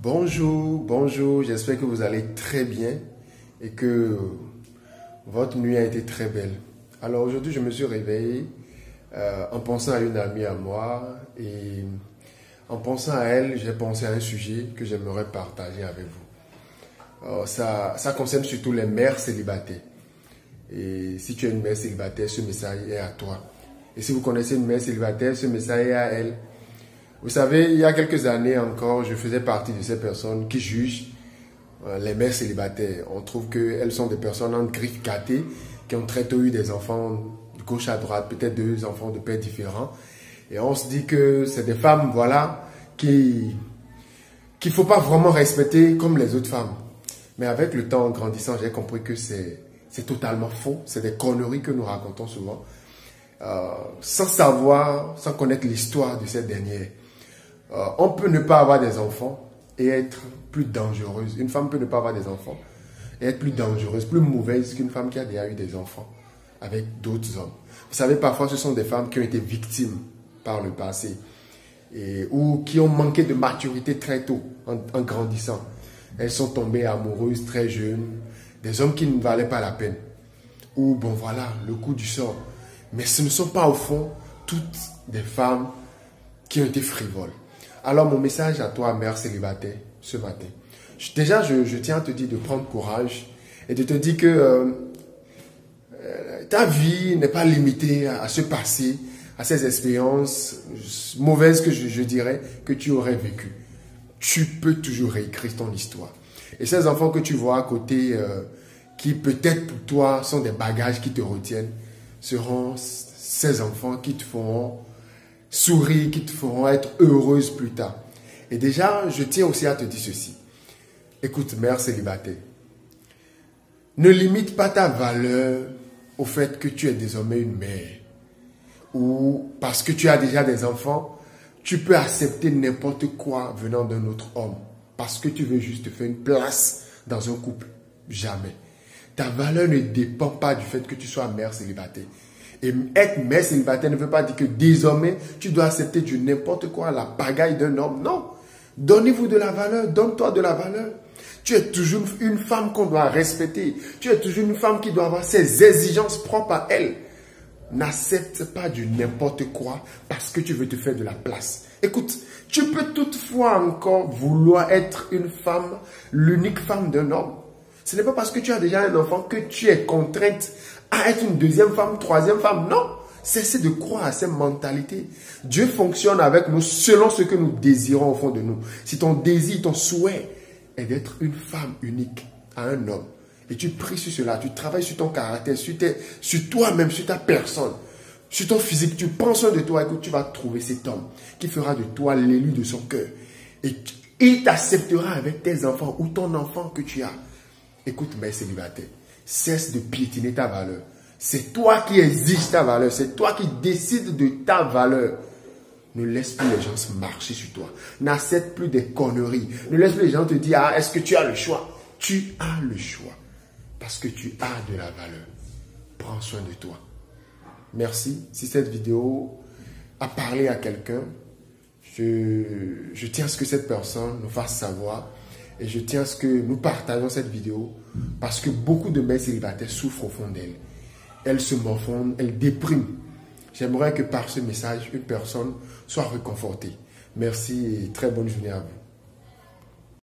Bonjour, j'espère que vous allez très bien et que votre nuit a été très belle. Alors aujourd'hui, je me suis réveillé en pensant à une amie à moi et en pensant à elle, j'ai pensé à un sujet que j'aimerais partager avec vous. Alors, ça concerne surtout les mères célibataires. Et si tu es une mère célibataire, ce message est à toi. Et si vous connaissez une mère célibataire, ce message est à elle. Vous savez, il y a quelques années encore, je faisais partie de ces personnes qui jugent les mères célibataires. On trouve qu'elles sont des personnes en griffe gâtées, qui ont très tôt eu des enfants de gauche à droite, peut-être deux enfants de pères différents. Et on se dit que c'est des femmes, voilà, qu'il ne faut pas vraiment respecter comme les autres femmes. Mais avec le temps, en grandissant, j'ai compris que c'est totalement faux. C'est des conneries que nous racontons souvent, sans savoir, sans connaître l'histoire de ces dernières. On peut ne pas avoir des enfants et être plus dangereuse. Une femme peut ne pas avoir des enfants et être plus dangereuse, plus mauvaise qu'une femme qui a déjà eu des enfants avec d'autres hommes. Vous savez, parfois, ce sont des femmes qui ont été victimes par le passé ou qui ont manqué de maturité très tôt en grandissant. Elles sont tombées amoureuses très jeunes, des hommes qui ne valaient pas la peine. Ou bon voilà, le coup du sort. Mais ce ne sont pas au fond toutes des femmes qui ont été frivoles. Alors mon message à toi, mère célibataire, ce matin. Déjà, je tiens à te dire de prendre courage et de te dire que ta vie n'est pas limitée à ce passé, à ces expériences mauvaises que je dirais que tu aurais vécues. Tu peux toujours réécrire ton histoire. Et ces enfants que tu vois à côté, qui peut-être pour toi sont des bagages qui te retiennent, seront ces enfants qui te feront sourire, qui te feront être heureuse plus tard. Et déjà, je tiens aussi à te dire ceci. Écoute, mère célibataire, ne limite pas ta valeur au fait que tu es désormais une mère. Ou parce que tu as déjà des enfants, tu peux accepter n'importe quoi venant d'un autre homme. Parce que tu veux juste te faire une place dans un couple. Jamais. Ta valeur ne dépend pas du fait que tu sois mère célibataire. Et être mère célibataire ne veut pas dire que désormais, tu dois accepter du n'importe quoi, la pagaille d'un homme. Non. Donnez-vous de la valeur. Donne-toi de la valeur. Tu es toujours une femme qu'on doit respecter. Tu es toujours une femme qui doit avoir ses exigences propres à elle. N'accepte pas du n'importe quoi parce que tu veux te faire de la place. Écoute, tu peux toutefois encore vouloir être une femme, l'unique femme d'un homme. Ce n'est pas parce que tu as déjà un enfant que tu es contrainte à être une deuxième femme, troisième femme. Non, cessez de croire à ces mentalités. Dieu fonctionne avec nous selon ce que nous désirons au fond de nous. Si ton désir, ton souhait est d'être une femme unique à un homme, et tu pries sur cela, tu travailles sur ton caractère, sur toi-même, sur ta personne, sur ton physique, tu prends soin de toi, écoute, tu vas trouver cet homme qui fera de toi l'élu de son cœur. Et il t'acceptera avec tes enfants ou ton enfant que tu as. Écoute, mère célibataire, cesse de piétiner ta valeur. C'est toi qui exiges ta valeur, c'est toi qui décides de ta valeur. Ne laisse plus les gens se marcher sur toi. N'accepte plus des conneries. Ne laisse plus les gens te dire, ah, est-ce que tu as le choix? Tu as le choix. Parce que tu as de la valeur. Prends soin de toi. Merci. Si cette vidéo a parlé à quelqu'un, je tiens à ce que cette personne nous fasse savoir. Et je tiens à ce que nous partageons cette vidéo. Parce que beaucoup de mères célibataires souffrent au fond d'elles. Elles se morfondent, elles dépriment. J'aimerais que par ce message, une personne soit réconfortée. Merci et très bonne journée à vous.